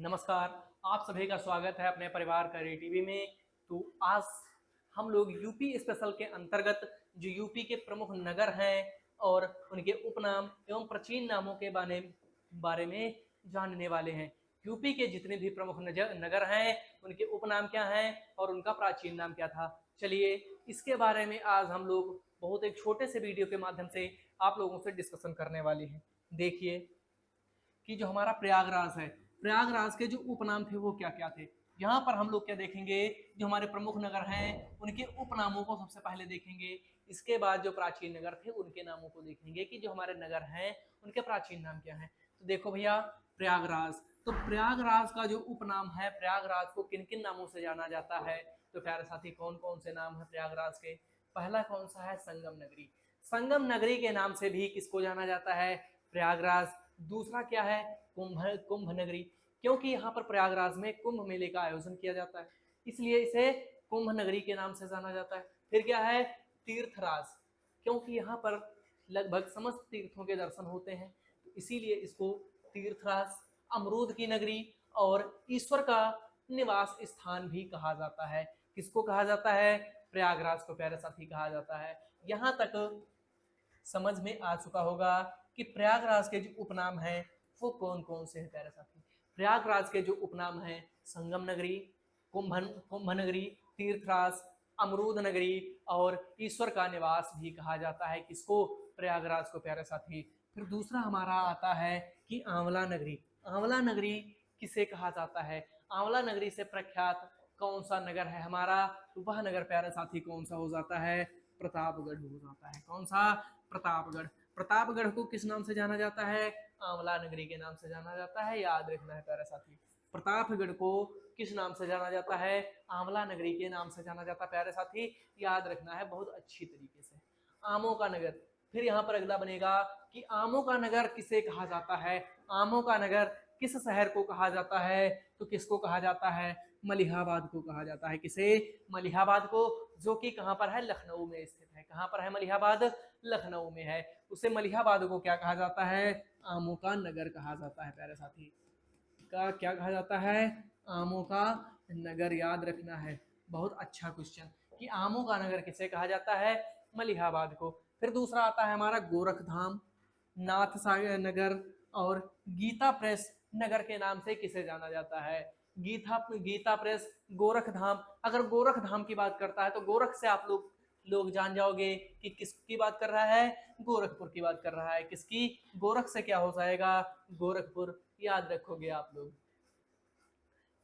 नमस्कार। आप सभी का स्वागत है अपने परिवार करी टीवी में। तो आज हम लोग यूपी स्पेशल के अंतर्गत जो यूपी के प्रमुख नगर हैं और उनके उपनाम एवं प्राचीन नामों के बारे में जानने वाले हैं। यूपी के जितने भी प्रमुख नगर हैं उनके उपनाम क्या हैं और उनका प्राचीन नाम क्या था। चलिए इसके बारे में आज हम लोग बहुत एक छोटे से वीडियो के माध्यम से आप लोगों से डिस्कशन करने वाले हैं। देखिए कि जो हमारा प्रयागराज है, प्रयागराज के जो उपनाम थे वो क्या क्या थे। यहाँ पर हम लोग क्या देखेंगे, जो हमारे प्रमुख नगर हैं उनके उपनामों को सबसे पहले देखेंगे। इसके बाद जो प्राचीन नगर थे उनके नामों को देखेंगे कि जो हमारे नगर हैं उनके प्राचीन नाम क्या हैं। तो देखो भैया, प्रयागराज, तो प्रयागराज का जो उपनाम है, प्रयागराज को किन किन नामों से जाना जाता है। तो प्यारे साथी, कौन कौन से नाम है प्रयागराज के। पहला कौन सा है, संगम नगरी। संगम नगरी के नाम से भी किसको जाना जाता है, प्रयागराज। दूसरा क्या है, कुंभ कुंभ नगरी, क्योंकि यहाँ पर प्रयागराज में कुंभ मेले का आयोजन किया जाता है, इसलिए इसे कुंभ नगरी के नाम से जाना जाता है। फिर क्या है, तीर्थराज, क्योंकि यहाँ पर लगभग समस्त तीर्थों के दर्शन होते हैं, तो इसीलिए इसको तीर्थराज। अमरूद की नगरी और ईश्वर का निवास स्थान भी कहा जाता है। किसको कहा जाता है, प्रयागराज को प्यारे साथी कहा जाता है। यहाँ तक समझ में आ चुका होगा कि प्रयागराज के जो उपनाम हैं वो कौन कौन से हैं प्यारे साथी। प्रयागराज के जो उपनाम हैं, संगम नगरी, कुंभ नगरी, तीर्थराज, अमरूद नगरी और ईश्वर का निवास भी कहा जाता है। किसको, प्रयागराज को प्यारे साथी। फिर दूसरा हमारा आता है कि आंवला नगरी। आंवला नगरी किसे कहा जाता है, आंवला नगरी से प्रख्यात कौन सा नगर है हमारा, तो वह नगर प्यारे साथी कौन सा हो जाता है, प्रतापगढ़ हो जाता है। कौन सा, प्रतापगढ़। प्रतापगढ़ को किस नाम से जाना जाता है, आंवला नगरी के नाम से जाना जाता है, याद रखना है प्यारे साथी। प्रतापगढ़ को किस नाम से जाना जाता है, आंवला नगरी के नाम से जाना जाता है प्यारे साथी, याद रखना है बहुत अच्छी तरीके से। आमों का नगर, फिर यहाँ पर अगला बनेगा कि आमों का नगर किसे कहा जाता है। आमों का नगर किस शहर को कहा जाता है, तो किसको कहा जाता है, मलिहाबाद को कहा जाता है। किसे, मलिहाबाद को, जो कि कहाँ पर है, लखनऊ में स्थित है। कहाँ पर है मलिहाबाद, लखनऊ में है। उसे मलिहाबाद को क्या कहा जाता है, आमों का नगर कहा जाता है प्यारे साथी। का क्या कहा जाता है, आमों का नगर, याद रखना है। बहुत अच्छा क्वेश्चन कि आमों का नगर किसे कहा जाता है, मलिहाबाद को। फिर दूसरा आता है हमारा गोरखधाम, नाथ सागर नगर और गीता प्रेस नगर के नाम से किसे जाना जाता है। गीता प्रेस, गोरखधाम। अगर गोरखधाम की बात करता है तो गोरख से आप लोग लोग जान जाओगे कि किसकी बात कर रहा है, गोरखपुर की बात कर रहा है। किसकी, गोरख से क्या हो जाएगा, गोरखपुर। याद रखोगे आप लोग,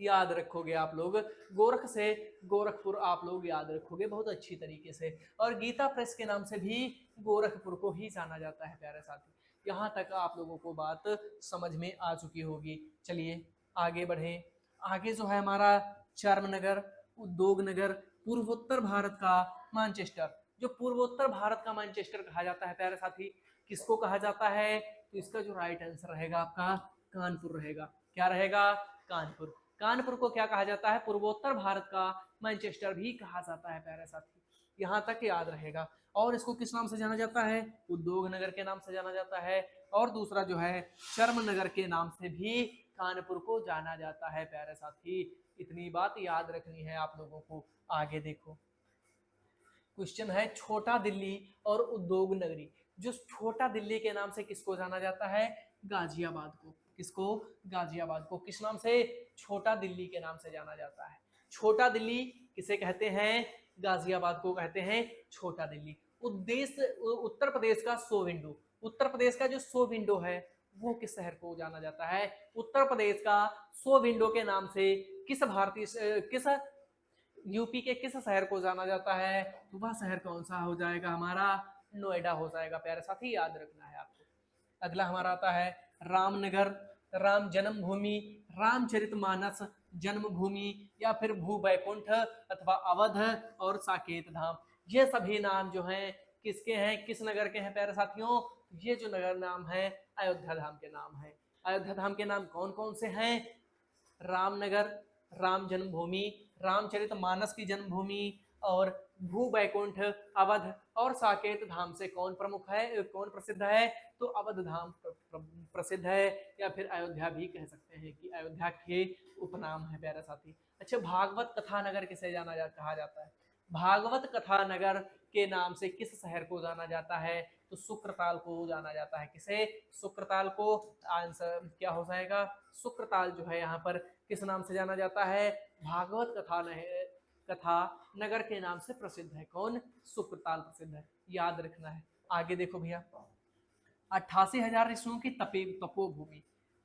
याद रखोगे आप लोग, गोरख से गोरखपुर आप लोग याद रखोगे बहुत अच्छी तरीके से। और गीता प्रेस के नाम से भी गोरखपुर को ही जाना जाता है प्यारे साथी। यहाँ तक आप लोगों को बात समझ में आ चुकी होगी। चलिए आगे बढ़े। आगे जो है हमारा चर्मनगर, उद्योग नगर, पूर्वोत्तर भारत का मानचेस्टर। जो पूर्वोत्तर भारत का मानचेस्टर कहा जाता है प्यारे साथी, किसको कहा जाता है, तो इसका जो राइट आंसर रहेगा आपका कानपुर रहेगा। क्या रहेगा, कानपुर। कानपुर को क्या कहा जाता है, पूर्वोत्तर भारत का मैनचेस्टर भी कहा जाता है प्यारे साथी। यहाँ तक याद रहेगा। और इसको किस नाम से जाना जाता है, उद्योग नगर के नाम से जाना जाता है। और दूसरा जो है चर्म नगर के नाम से भी कानपुर को जाना जाता है प्यारे साथी। इतनी बात याद रखनी है आप लोगों को। आगे देखो, क्वेश्चन है छोटा दिल्ली और उद्योग नगरी। जो छोटा दिल्ली के नाम से किसको जाना जाता है, गाजियाबाद को। किसको, गाजियाबाद को किस नाम से, छोटा दिल्ली के नाम से जाना जाता है। छोटा दिल्ली किसे कहते हैं, गाजियाबाद को कहते हैं छोटा दिल्ली। उद्देश्य, उत्तर प्रदेश का सो विंडो, उत्तर प्रदेश का जो सो विंडो है वो किस शहर को जाना जाता है, उत्तर प्रदेश का सो विंडो के नाम से किस भारतीय किस यूपी के किस शहर को जाना जाता है, तो वह शहर कौन सा हो जाएगा हमारा, नोएडा हो जाएगा प्यारे साथी, याद रखना है आपको। अगला हमारा आता है रामनगर, राम जन्मभूमि, रामचरितमानस जन्मभूमि या फिर भू बैकुंठ अथवा अवध और साकेत धाम। ये सभी नाम जो हैं किसके हैं, किस नगर के हैं प्यारे साथियों, ये जो नगर नाम है अयोध्या धाम के नाम है। अयोध्या धाम के नाम कौन कौन से हैं, रामनगर, राम जन्मभूमि, रामचरितमानस की जन्मभूमि, और भू बैकुंठ, अवध और साकेत धाम से कौन प्रमुख है, कौन प्रसिद्ध है? तो अवध धाम प्रसिद्ध है, या फिर अयोध्या भी कह सकते हैं कि अयोध्या के उपनाम है प्यारे साथी। अच्छा, भागवत कथा नगर किसे कहा जाता है? भागवत कथा नगर के नाम से किस शहर को जाना जाता है? तो शुक्रताल को जाना जाता है। किसे? शुक्रताल को। आंसर क्या हो जाएगा? शुक्रताल जो है यहाँ पर किस नाम से जाना जाता है? भागवत कथा नगर के नाम से प्रसिद्ध है। कौन? शुक्रताल प्रसिद्ध है, याद रखना है। आगे देखो भैया, 88,000 ऋषियों की तपोभूमि।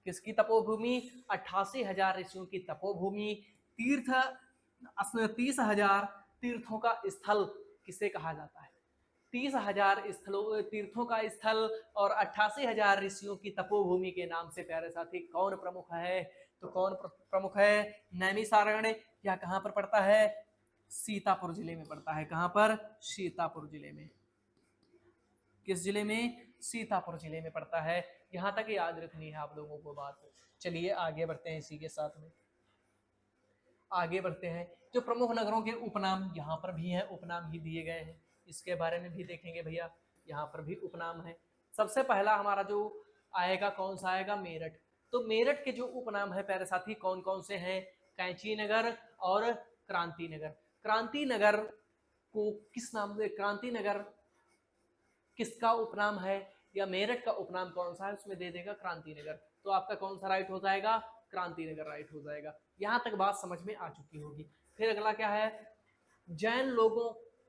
किसकी तपोभूमि? 88,000 ऋषियों की तपोभूमि। 30,000 तीर्थों का स्थल किसे कहा जाता है? 30,000 स्थलों तीर्थों का स्थल और 88,000 ऋषियों की तपोभूमि के नाम से प्यारे साथी कौन प्रमुख है? तो कौन प्रमुख है? नैमिषारण्य। या कहाँ पर पड़ता है? सीतापुर जिले में पड़ता है। कहाँ पर? सीतापुर जिले में। किस जिले में? सीतापुर जिले में पड़ता है। यहां तक याद रखनी है आप लोगों को बात। चलिए आगे बढ़ते हैं इसी के साथ में। आगे बढ़ते हैं, जो प्रमुख नगरों के उपनाम यहाँ पर भी हैं, उपनाम ही दिए गए हैं, इसके बारे में भी देखेंगे भैया। यहाँ पर भी उपनाम है। सबसे पहला हमारा जो आएगा, कौन सा आएगा? मेरठ। तो मेरठ के जो उपनाम है प्यारे साथी कौन कौन से हैं? कैंची नगर और क्रांति नगर। क्रांति नगर को किस नाम से, क्रांति नगर किसका उपनाम है, या मेरठ का उपनाम कौन सा है? उसमें दे देगा क्रांति नगर। तो आपका कौन सा राइट हो जाएगा? क्रांति नगर राइट हो जाएगा। यहां तक बात समझ में आ चुकी होगी। फिर अगला क्या है?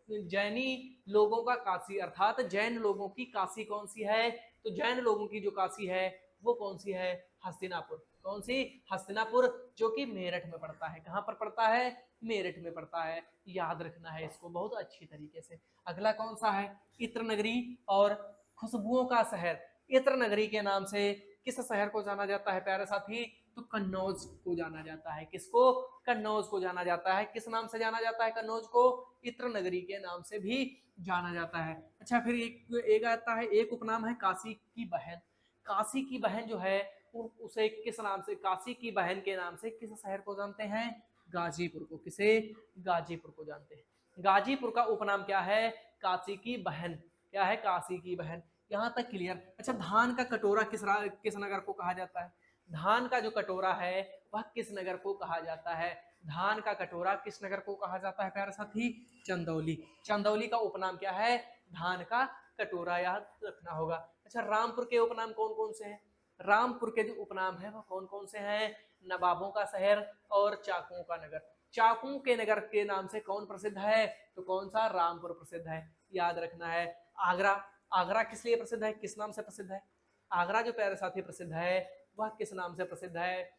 जैनी लोगों का काशी, अर्थात जैन लोगों की काशी कौन सी है? तो जैन लोगों की जो काशी है वो कौन सी है? हस्तिनापुर। कौन सी? हस्तिनापुर, जो कि मेरठ में पड़ता है। कहां पर पड़ता है? मेरठ में पड़ता है। याद रखना है इसको बहुत अच्छी तरीके से। अगला कौन सा है? इत्र नगरी और खुशबुओं का शहर। इत्र नगरी के नाम से किस शहर को जाना जाता है प्यारे साथी? तो कन्नौज को जाना जाता है। किसको? कन्नौज को जाना जाता है। किस नाम से जाना जाता है कन्नौज को? इत्र नगरी के नाम से भी जाना जाता है। अच्छा, फिर एक आता है, एक उपनाम है काशी की बहन। काशी की बहन जो है उसे किस नाम से, काशी की बहन के नाम से किस शहर को जानते हैं? गाजीपुर को। किसे? गाजीपुर को जानते हैं। गाजीपुर का उपनाम क्या है? काशी की बहन। क्या है? काशी की बहन। यहां तक क्लियर। अच्छा, धान का कटोरा किस नगर को कहा जाता है? धान का जो कटोरा है वह किस नगर को कहा जाता है? धान का कटोरा किस नगर को कहा जाता है प्यारे साथी? चंदौली। चंदौली का उपनाम क्या है? धान का कटोरा, याद रखना होगा। अच्छा, रामपुर के उपनाम कौन कौन से हैं? रामपुर के जो उपनाम है वह कौन कौन से हैं? नवाबों का शहर और चाकुओं का नगर। चाकुओं के नगर के नाम से कौन प्रसिद्ध है? तो कौन सा? रामपुर प्रसिद्ध है। याद रखना है। आगरा। आगरा किस लिए प्रसिद्ध है? किस नाम से प्रसिद्ध है? आगरा जो प्यारे साथी प्रसिद्ध है वह किस नाम से प्रसिद्ध है?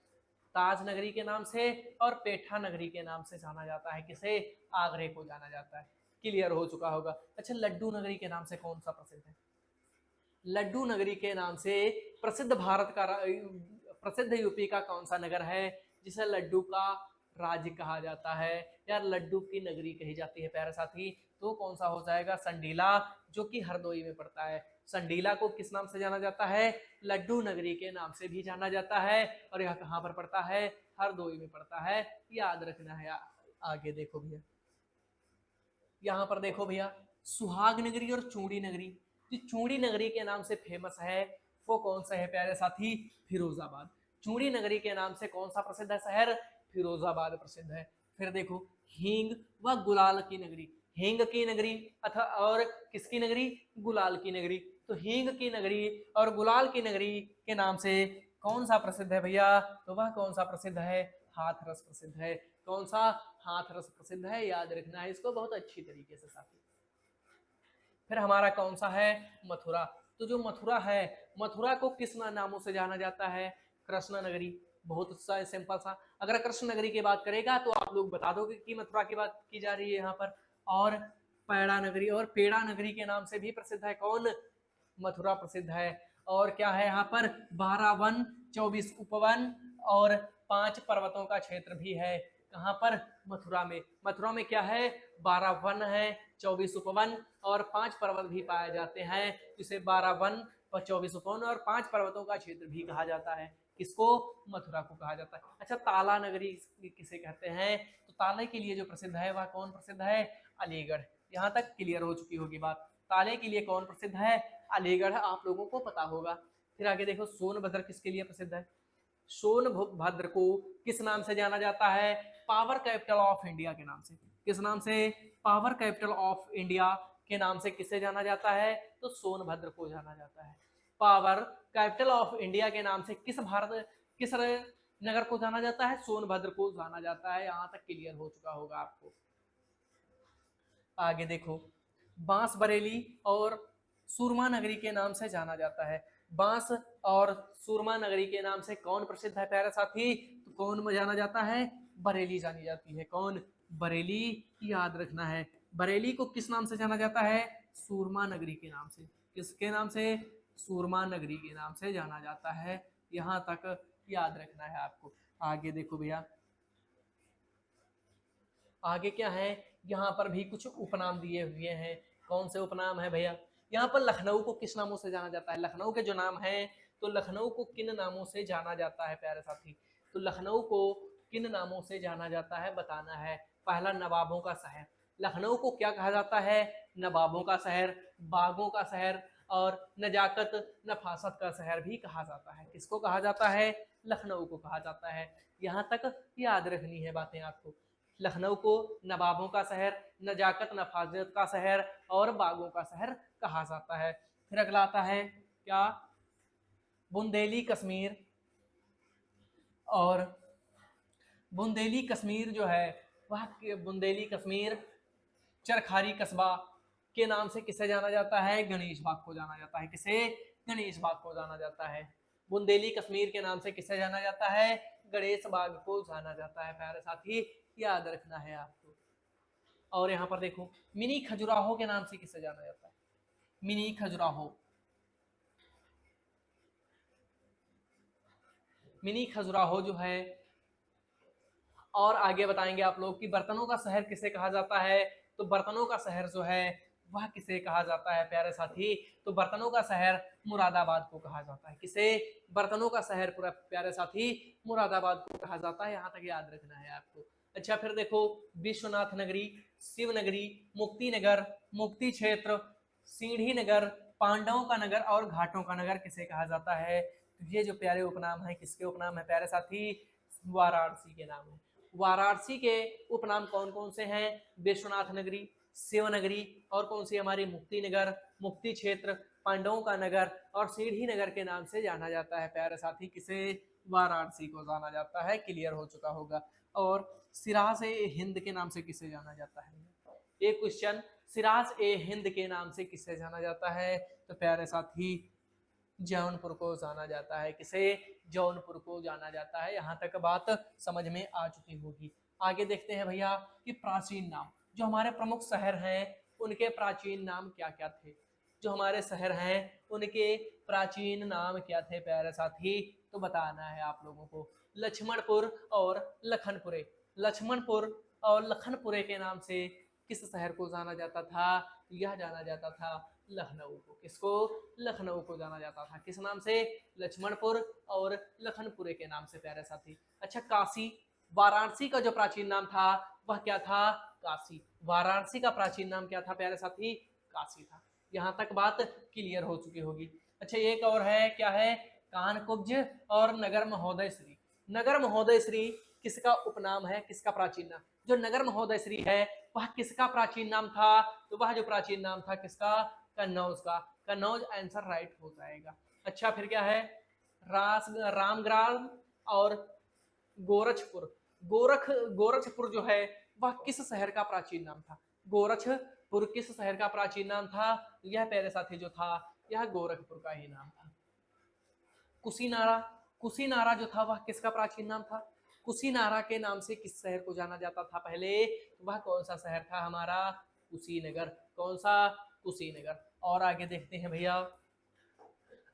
ताज नगरी के नाम से और पेठा नगरी के नाम से जाना जाता है। किसे? आगरे को जाना जाता है। क्लियर हो चुका होगा। अच्छा, लड्डू नगरी के नाम से कौन सा प्रसिद्ध है? लड्डू नगरी के नाम से प्रसिद्ध प्रसिद्ध यूपी का कौन सा नगर है जिसे लड्डू का राज्य कहा जाता है, या लड्डू की नगरी कही जाती है प्यारे साथी? तो कौन सा हो जाएगा? संडीला, जो कि हरदोई में पड़ता है। संडीला को किस नाम से जाना जाता है? लड्डू नगरी के नाम से भी जाना जाता है। और यह कहाँ पर पड़ता है? हरदोई में पड़ता है। याद रखना है। आगे देखो भैया, यहाँ पर देखो भैया, सुहाग नगरी और चूड़ी नगरी। जो चूड़ी नगरी के नाम से फेमस है वो कौन सा है प्यारे साथी? फिरोजाबाद। चूड़ी नगरी के नाम से कौन सा प्रसिद्ध है शहर? फिरोजाबाद प्रसिद्ध है। फिर देखो, हींग व गुलाल की नगरी। हींग की नगरी अथा और किसकी नगरी? गुलाल की नगरी। तो हींग की नगरी और गुलाल की नगरी के नाम से कौन सा प्रसिद्ध है भैया? तो वह कौन सा प्रसिद्ध है? हाथरस प्रसिद्ध है। कौन सा? हाथरस प्रसिद्ध है। याद रखना है इसको बहुत अच्छी तरीके से साथी। फिर हमारा कौन सा है? मथुरा। तो जो मथुरा है, मथुरा को किस नामों से जाना जाता है? कृष्ण नगरी। बहुत सा सिंपल सा। अगर कृष्ण नगरी की बात करेगा तो आप लोग बता दोगे कि मथुरा की बात की जा रही है यहाँ पर। और पैड़ा नगरी और पेड़ा नगरी के नाम से भी प्रसिद्ध है। कौन? मथुरा प्रसिद्ध है। और क्या है यहाँ पर? 12 वन, 24 उपवन और 5 पर्वतों का क्षेत्र भी है। कहाँ पर? मथुरा में। मथुरा में क्या है? 12 वन है, 24 उपवन और 5 पर्वत भी पाए जाते हैं, जिसे 12 वन और 24 उपवन और 5 पर्वतों का क्षेत्र भी कहा जाता है। किसको? मथुरा को कहा जाता है। अच्छा, ताला नगरी किसे कहते हैं? तो ताले के लिए जो प्रसिद्ध है वह कौन प्रसिद्ध है? अलीगढ़। यहाँ तक क्लियर हो चुकी होगी बात। ताले के लिए कौन प्रसिद्ध है? अलीगढ़, आप लोगों को पता होगा। फिर आगे देखो, सोनभद्र किसके लिए प्रसिद्ध है? सोनभद्र को किस नाम से जाना जाता है? पावर कैपिटल ऑफ इंडिया के नाम से। किस नाम से? पावर कैपिटल ऑफ इंडिया के नाम से किसे जाना जाता है? तो सोनभद्र को जाना जाता है। पावर कैपिटल ऑफ इंडिया के नाम से किस नगर को जाना जाता है? सोनभद्र को जाना जाता है। यहां तक क्लियर हो चुका होगा आपको। आगे देखो, बांस बरेली और सुरमा नगरी के नाम से जाना जाता है। बांस और सुरमा नगरी के नाम से कौन प्रसिद्ध है प्यारे साथी? तो कौन जाना जाता है? बरेली जानी जाती है। कौन? बरेली, याद रखना है। बरेली को किस नाम से जाना जाता है? सुरमा नगरी के नाम से। किसके नाम से? सुरमा नगरी के नाम से जाना जाता है। यहां तक याद रखना है आपको। आगे देखो भैया, आगे क्या है? यहाँ पर भी कुछ उपनाम दिए हुए हैं। कौन से उपनाम है भैया? यहाँ पर लखनऊ को किस नामों से जाना जाता है? लखनऊ के जो नाम है, तो लखनऊ को किन नामों से जाना जाता है प्यारे साथी? तो लखनऊ को किन नामों से जाना जाता है बताना है। पहला, नवाबों का शहर। लखनऊ को क्या कहा जाता है? नवाबों का शहर, बागों का शहर और नजाकत नफासत का शहर भी कहा जाता है। किसको कहा जाता है? लखनऊ को कहा जाता है। यहाँ तक याद रखनी है बातें आपको। लखनऊ को नवाबों का शहर, नजाकत नफाजत का शहर और बागों का शहर कहा जाता है। फिर अगला आता है क्या? बुंदेली कश्मीर। और बुंदेली कश्मीर जो है वह बुंदेली कश्मीर चरखारी कस्बा के नाम से किसे जाना जाता है? गणेश बाग को जाना जाता है। किसे? गणेश बाग को जाना जाता है। बुंदेली कश्मीर के नाम से किसे जाना जाता है? गणेश बाग को जाना जाता है। प्यारे साथी, याद रखना है आपको। और यहाँ पर देखो, मिनी खजुराहो के नाम से किसे जाना जाता है? मिनी खजुराहो। मिनी खजुराहो जो है, और आगे बताएंगे आप लोग कि बर्तनों का शहर किसे कहा जाता है? तो बर्तनों का शहर जो है वह किसे कहा जाता है प्यारे साथी? तो बर्तनों का शहर मुरादाबाद को कहा जाता है। किसे? बर्तनों का शहर पूरा प्यारे साथी मुरादाबाद को कहा जाता है। यहाँ तक याद रखना है आपको। अच्छा, फिर देखो, विश्वनाथ नगरी, शिव नगरी, मुक्ति नगर, मुक्ति क्षेत्र, सीढ़ी नगर, पांडवों का नगर और घाटों का नगर किसे कहा जाता है? तो ये जो प्यारे उपनाम है, किसके उपनाम है प्यारे साथी? वाराणसी के नाम है। वाराणसी के उपनाम कौन कौन से हैं? विश्वनाथ नगरी, शिव नगरी और कौन सी हमारी? मुक्ति नगर, मुक्ति क्षेत्र, पांडवों का नगर और सीढ़ी नगर के नाम से जाना जाता है प्यारे साथी। किसे? वाराणसी को जाना जाता है। क्लियर हो चुका होगा। और सिराज ए हिंद के नाम से किसे जाना जाता है? एक क्वेश्चन, सिराज ए हिंद के नाम से किसे जाना जाता है? तो प्यारे साथी जौनपुर को जाना जाता है। किसे? जौनपुर को जाना जाता है। यहाँ तक बात समझ में आ चुकी होगी। आगे देखते हैं भैया कि प्राचीन नाम, जो हमारे प्रमुख शहर हैं उनके प्राचीन नाम क्या क्या थे? जो हमारे शहर हैं उनके प्राचीन नाम क्या थे प्यारे साथी? तो बताना है आप लोगों को। लक्ष्मणपुर और लखनपुरे। लक्ष्मणपुर और लखनपुरे के नाम से किस शहर को जाना जाता था? यह जाना जाता था लखनऊ को। किसको? लखनऊ को जाना जाता था। किस नाम से? लक्ष्मणपुर और लखनपुरे के नाम से प्यारे साथी। अच्छा, काशी, वाराणसी का जो प्राचीन नाम था वह क्या था? काशी। वाराणसी का प्राचीन नाम क्या था प्यारे साथी? काशी था। यहाँ तक बात क्लियर हो चुकी होगी। अच्छा, एक और है, क्या है? कानकुब्ज और नगर महोदय श्री। नगर महोदय श्री किसका उपनाम है? किसका प्राचीन नाम? जो नगर महोदय श्री है वह किसका प्राचीन नाम था? तो वह जो प्राचीन नाम था किसका? कन्नौज का। कन्नौज आंसर राइट हो जाएगा। अच्छा, फिर क्या है? रामग्राम और गोरखपुर। गोरखपुर जो है वह किस शहर का प्राचीन नाम था? गोरखपुर किस शहर का प्राचीन नाम था? यह पहले साथी जो था यह गोरखपुर का ही नाम था। कुशीनारा, कुशीनारा जो था वह किसका प्राचीन नाम था? कुशीनारा के नाम से किस शहर को जाना जाता था पहले? वह कौन सा शहर था हमारा? कुशीनगर। कौन सा? कुशीनगर। और आगे देखते हैं भैया,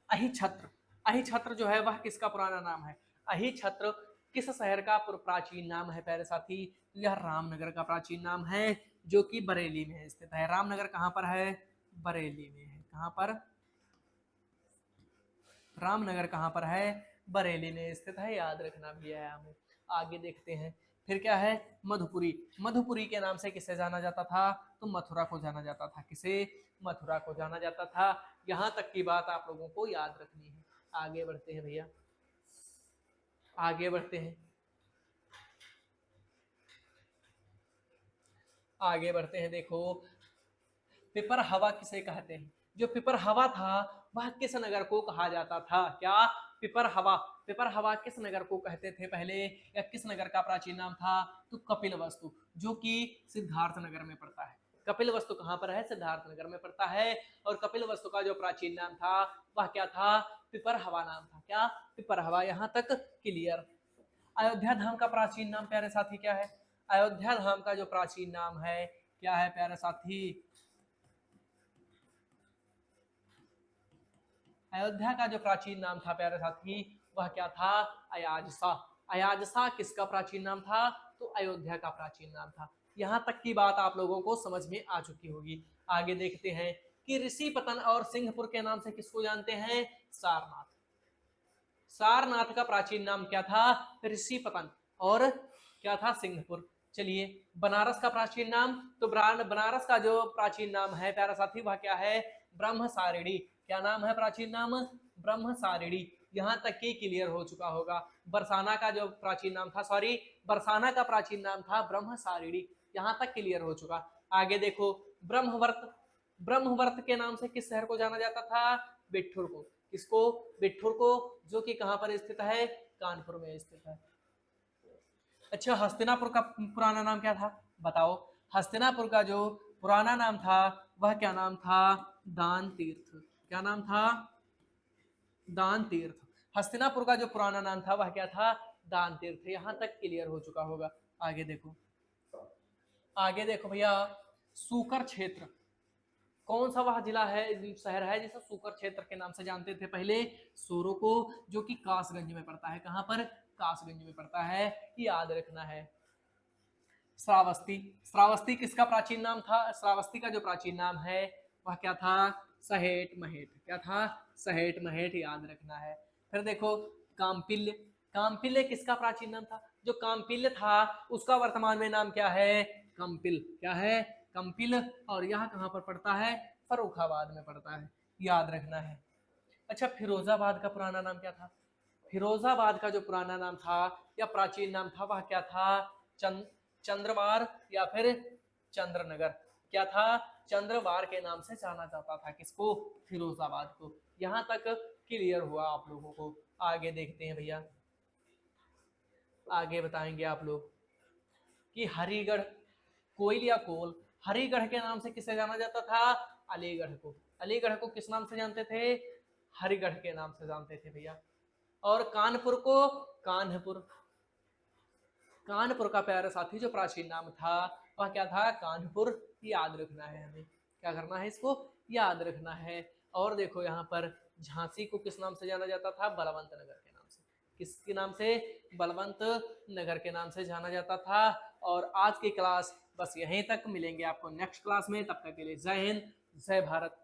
अहिछत्र। अहिछत्र जो है वह किसका पुराना नाम है? अहिछत्र किस शहर का प्राचीन नाम है प्यारे साथी? यह रामनगर का प्राचीन नाम है, जो कि बरेली में स्थित है। रामनगर कहाँ पर है? बरेली में है। कहाँ पर? रामनगर कहाँ पर है? बरेली में स्थित है। याद रखना भी है हमें। आगे देखते हैं फिर क्या है, मधुपुरी। मधुपुरी के नाम से किसे जाना जाता था, तो मथुरा को जाना जाता था। किसे, मथुरा को जाना जाता था। यहां तक की बात आप लोगों को याद रखनी है। आगे बढ़ते हैं भैया, आगे बढ़ते हैं, आगे बढ़ते हैं। देखो, पिपर हवा किसे कहते हैं? जो पिपर हवा था वह किस नगर को कहा जाता था? क्या, पिपर हवा। पिपर हवा किस नगर को कहते थे पहले, या किस नगर का प्राचीन नाम था? तो कपिल वस्तु, जो कि सिद्धार्थ नगर में पड़ता है। कपिल वस्तु कहाँ पर है? सिद्धार्थ नगर में पड़ता है। और कपिल वस्तु का जो प्राचीन नाम था वह क्या था? पिपर हवा नाम था। क्या, पिपर हवा। यहां तक क्लियर। अयोध्या धाम का प्राचीन नाम प्यारे साथी क्या है? अयोध्या धाम का जो प्राचीन नाम है क्या है प्यारे साथी? अयोध्या का जो प्राचीन नाम था प्यारे साथी वह क्या था? अयाजसा। अयाजसा किसका प्राचीन नाम था? तो अयोध्या का प्राचीन नाम था। यहां तक की बात आप लोगों को समझ में आ चुकी होगी। आगे देखते हैं कि ऋषिपतन और सिंहपुर के नाम से किसको जानते हैं? सारनाथ। सारनाथ का प्राचीन नाम क्या था? ऋषिपतन। और क्या था? सिंहपुर। चलिए, बनारस का प्राचीन नाम, तो बनारस का जो प्राचीन नाम है प्यारा साथी वह क्या है? ब्रह्मसारिणी। क्या नाम है प्राचीन नाम? ब्रह्मसारिणी। यहां तक कि क्लियर हो चुका होगा। बरसाना का जो प्राचीन नाम था, सॉरी, बरसाना का प्राचीन नाम था ब्रह्मसारिणी। यहां तक क्लियर हो चुका। आगे देखो, ब्रह्मवर्त। ब्रह्मवर्त के नाम से किस शहर को जाना जाता था? बिठूर को। किसको? बिठूर को, जो कि कहां पर स्थित है? कानपुर में स्थित है। अच्छा, हस्तिनापुर का पुराना नाम क्या था? बताओ। हस्तिनापुर का जो पुराना नाम था वह क्या नाम था? दान तीर्थ। क्या नाम था? दान तीर्थ। हस्तिनापुर का जो पुराना नाम था वह क्या था? दान तीर्थ। यहां तक क्लियर हो चुका होगा। आगे देखो, आगे देखो भैया, सूकर क्षेत्र। कौन सा वह जिला है, शहर है जिसे सूकर क्षेत्र के नाम से जानते थे पहले? सोरो को, जो कि कासगंज में पड़ता है। कहां पर? कासगंज में पड़ता है। याद रखना है। श्रावस्ती। श्रावस्ती किसका प्राचीन नाम था? श्रावस्ती का जो प्राचीन नाम है वह क्या था? सहेट महेट। क्या था? सहेट महेट। याद रखना है। फिर देखो, काम्पिल्य। काम्पिल्य किसका प्राचीन नाम था? जो काम्पिल्य था उसका वर्तमान में नाम क्या है? कंपिल। क्या है? कंपिल। और यह कहां पर पड़ता है? फर्रुखाबाद में पड़ता है। याद रखना है। अच्छा, फिरोजाबाद का पुराना नाम क्या था? फिरोजाबाद का जो पुराना नाम था या प्राचीन नाम था वह क्या था? चंद्रवार या फिर चंद्रनगर। क्या था? चंद्रवार के नाम से जाना जाता था। किसको? फिरोजाबाद को। यहां तक क्लियर हुआ आप लोगों को। आगे देखते हैं भैया, आगे बताएंगे आप लोग कि हरिगढ़, कोयल या कोल, हरिगढ़ के नाम से किसे जाना जाता था? अलीगढ़ को। अलीगढ़ को किस नाम से जानते थे? हरिगढ़ के नाम से जानते थे भैया। और कानपुर को? कान्हपुर। कानपुर का प्यारा साथी जो प्राचीन नाम था वह क्या था? कानपुर। याद रखना है हमें। क्या करना है? इसको याद रखना है। और देखो, यहाँ पर झांसी को किस नाम से जाना जाता था? बलवंत नगर के नाम से। किसके नाम से? बलवंत नगर के नाम से जाना जाता था। और आज की क्लास बस यहीं तक। मिलेंगे आपको नेक्स्ट क्लास में। तब तक के लिए जय हिंद, जय भारत।